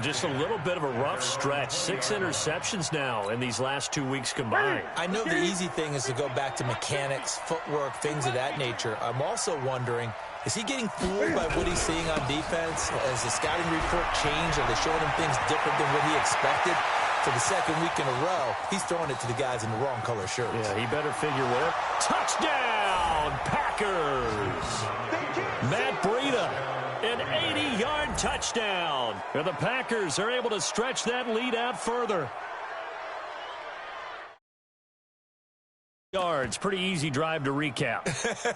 Just a little bit of a rough stretch. 6 interceptions now in these last 2 weeks combined. I know the easy thing is to go back to mechanics, footwork, things of that nature. I'm also wondering, is he getting fooled by what he's seeing on defense? Has the scouting report changed? Are they showing him things different than what he expected? For the second week in a row, he's throwing it to the guys in the wrong color shirts. Yeah, he better figure what. Touchdown, Packers! Matt Breida, an 80-yard touchdown. And the Packers are able to stretch that lead out further. Yards, pretty easy drive to recap.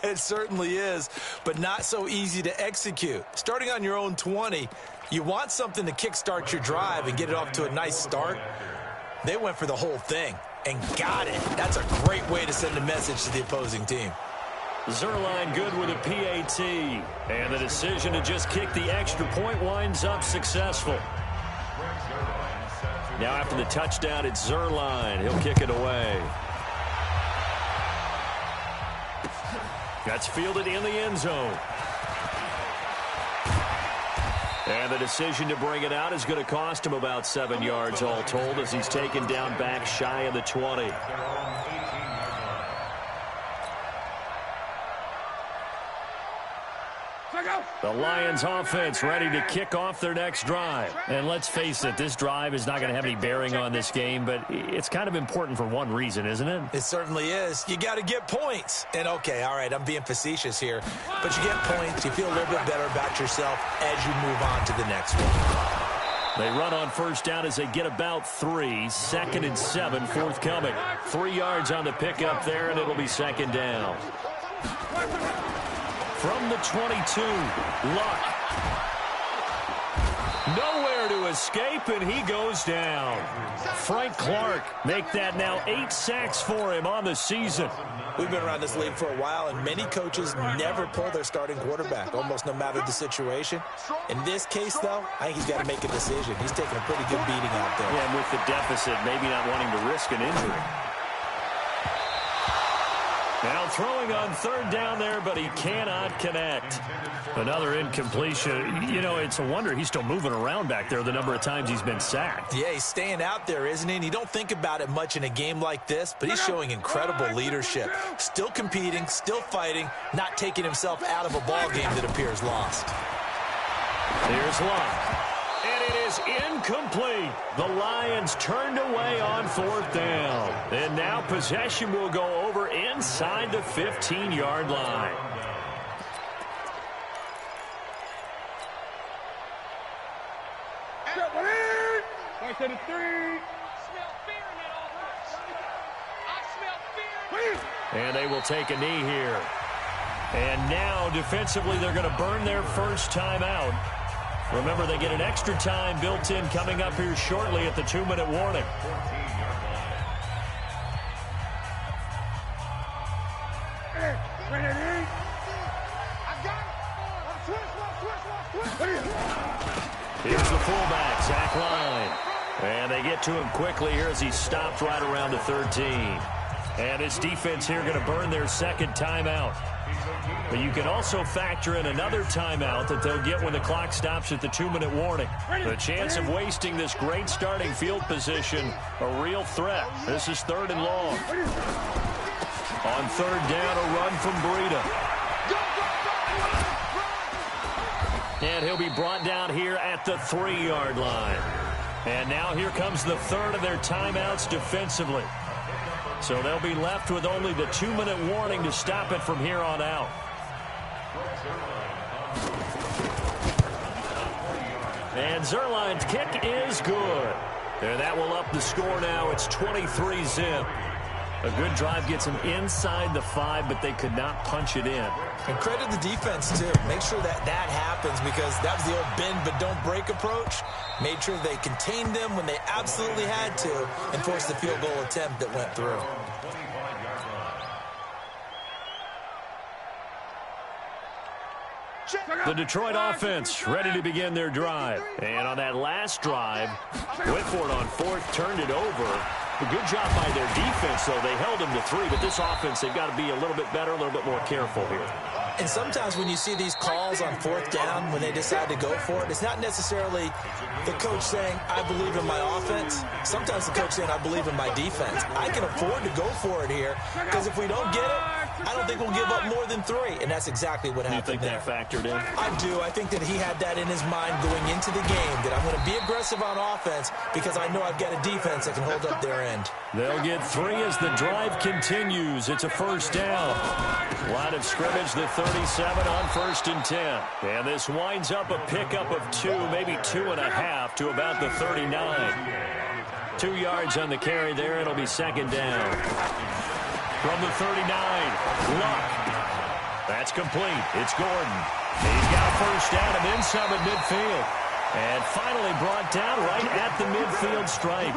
It certainly is, but not so easy to execute. Starting on your own 20, you want something to kickstart your drive and get it off to a nice start. They went for the whole thing and got it. That's a great way to send a message to the opposing team. Zerline good with a PAT. And the decision to just kick the extra point winds up successful. Now after the touchdown, it's Zerline. He'll kick it away. That's fielded in the end zone. And the decision to bring it out is going to cost him about 7 yards all told as he's taken down back shy of the 20. The Lions offense ready to kick off their next drive. And let's face it, this drive is not going to have any bearing on this game, but it's kind of important for one reason, isn't it? It certainly is. You got to get points. And okay, all right, I'm being facetious here, but you get points, you feel a little bit better about yourself as you move on to the next one. They run on first down as they get about 3. 2nd and 7 forthcoming. 3 yards on the pickup there, and it'll be second down. From the 22, Luck. Nowhere to escape, and he goes down. Frank Clark make that now 8 sacks for him on the season. We've been around this league for a while, and many coaches never pull their starting quarterback, almost no matter the situation. In this case, though, I think he's got to make a decision. He's taking a pretty good beating out there. Yeah, and with the deficit, maybe not wanting to risk an injury. Now throwing on third down there, but he cannot connect. Another incompletion. You know, it's a wonder he's still moving around back there the number of times he's been sacked. Yeah, he's staying out there, isn't he? And you don't think about it much in a game like this, but he's showing incredible leadership. Still competing, still fighting, not taking himself out of a ball game that appears lost. Here's Luck. And it is incomplete. The Lions turned away on fourth down. And now possession will go over inside the 15-yard line. I said it's 3. And they will take a knee here. And now defensively they're going to burn their first timeout. Remember, they get an extra time built in coming up here shortly at the 2-minute warning. Here's the fullback, Zach Line. And they get to him quickly here as he stopped right around the 13. And his defense here going to burn their second timeout. But you can also factor in another timeout that they'll get when the clock stops at the 2-minute warning. The chance of wasting this great starting field position, a real threat. This is 3rd and long. On 3rd down, a run from Breida. And he'll be brought down here at the 3-yard line. And now here comes the 3rd of their timeouts defensively. So they'll be left with only the 2-minute warning to stop it from here on out. And Zerline's kick is good. And that will up the score now. It's 23-zip. A good drive gets them inside the 5, but they could not punch it in. And credit the defense, too. Make sure that happens, because that was the old bend but don't break approach. Made sure they contained them when they absolutely had to and forced the field goal attempt that went through. The Detroit offense ready to begin their drive. And on that last drive, Whitford on 4th turned it over. A good job by their defense, though. They held them to 3, but this offense, they've got to be a little bit better, a little bit more careful here. And sometimes when you see these calls on 4th down, when they decide to go for it, it's not necessarily the coach saying, I believe in my offense. Sometimes the coach saying, I believe in my defense. I can afford to go for it here, because if we don't get it, I don't think we'll give up more than 3. And that's exactly what happened there. You think that factored in? I do. I think that he had that in his mind going into the game, that I'm going to be aggressive on offense because I know I've got a defense that can hold up their end. They'll get 3 as the drive continues. It's a 1st down. Line of scrimmage, the 37 on 1st and 10. And this winds up a pickup of 2, maybe 2.5 to about the 39. 2 yards on the carry there. It'll be 2nd down. From the 39, Luck. That's complete. It's Gordon. He's got a 1st down and then some at midfield. And finally brought down right at the midfield stripe.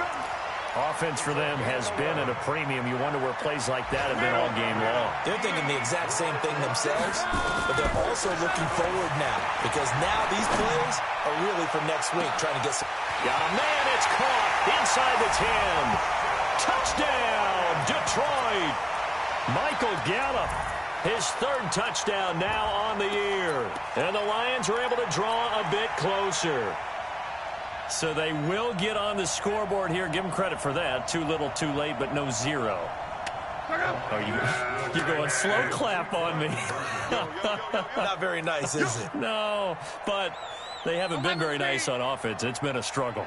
Offense for them has been at a premium. You wonder where plays like that have been all game long. They're thinking the exact same thing themselves, but they're also looking forward now, because now these plays are really for next week, trying to get some. Got a man, it's caught inside the 10. Touchdown, Detroit. Michael Gallup, his 3rd touchdown now on the year. And the Lions are able to draw a bit closer. So they will get on the scoreboard here. Give them credit for that. Too little, too late, but no 0. Oh, you're going slow clap on me. Not very nice, is it? No, but they haven't been very nice on offense. It's been a struggle.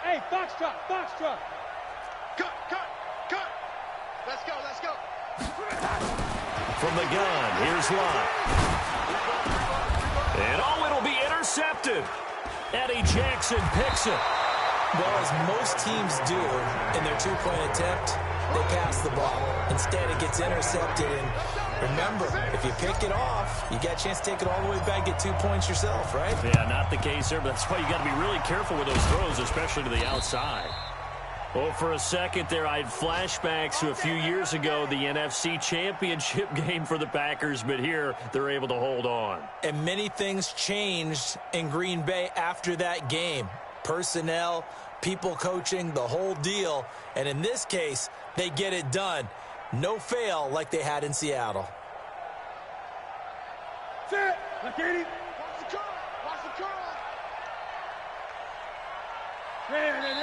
Hey, box truck, box truck. Cut. Let's go. From the gun, here's Lott. And it'll be intercepted. Eddie Jackson picks it. Well, as most teams do in their 2-point attempt, they pass the ball. Instead, it gets intercepted. And remember, if you pick it off, you got a chance to take it all the way back, get 2 points yourself, right? Yeah, not the case there, but that's why you got to be really careful with those throws, especially to the outside. Well, for a second there, I had flashbacks to a few years ago, the NFC Championship game for the Packers, but here they're able to hold on. And many things changed in Green Bay after that game. Personnel, people coaching, the whole deal. And in this case, they get it done. No fail like they had in Seattle. Sit. Look at him. Watch the curl.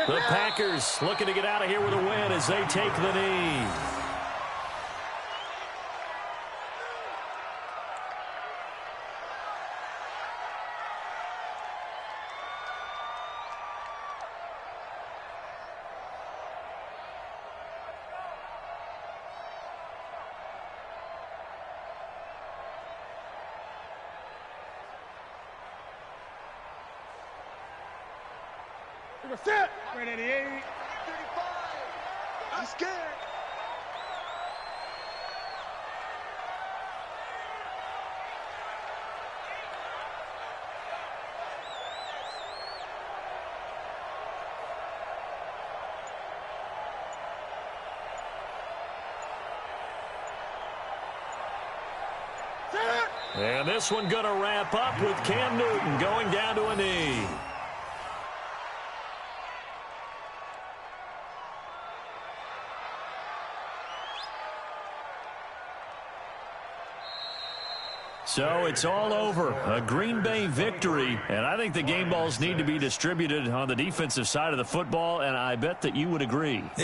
The Packers looking to get out of here with a win as they take the knee. Sit. 388. 35. I'm scared. And this one going to wrap up with Cam Newton going down to a knee. So it's all over. A Green Bay victory, and I think the game balls need to be distributed on the defensive side of the football, and I bet that you would agree.